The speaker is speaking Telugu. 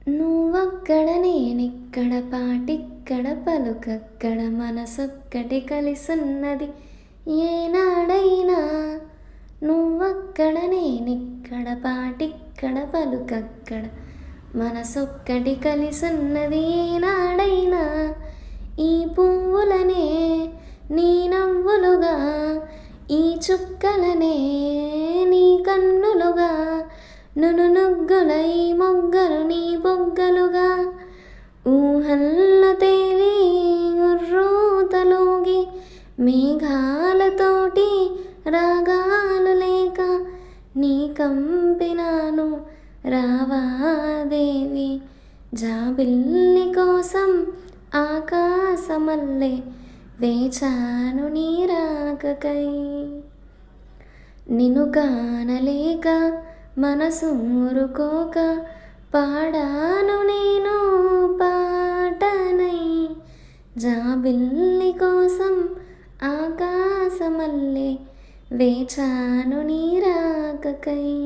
నువ్వక్కడ నేనిక్కడ పాటిక్కడ పలుకక్కడ మనసొక్కటి కలిసున్నది ఏనాడైనా. నువ్వక్కడ నేనిక్కడ పాటిక్కడ పలుకక్కడ మనసొక్కటి కలిసున్నది ఏనాడైనా. ఈ పువ్వులనే నీ నవ్వులుగా, ఈ చుక్కలనే నీ కన్నులుగా, నునుగులై మొగ్గలు నీ బొగ్గలుగా. ఊహల్లో తేలి ఉర్రూతలూగి మేఘాలతోటి రాగాలు లేక నీ కంపినాను రావాదేవి. జాబిల్లి కోసం ఆకాశమల్లె వేచాను నీ రాకకై. నిన్ను కానలేక మనసూరుకోక పాడాను నేను పాటనై. జాబిల్లి కోసం ఆకాశమల్లె వేచాను నీ రాకకై.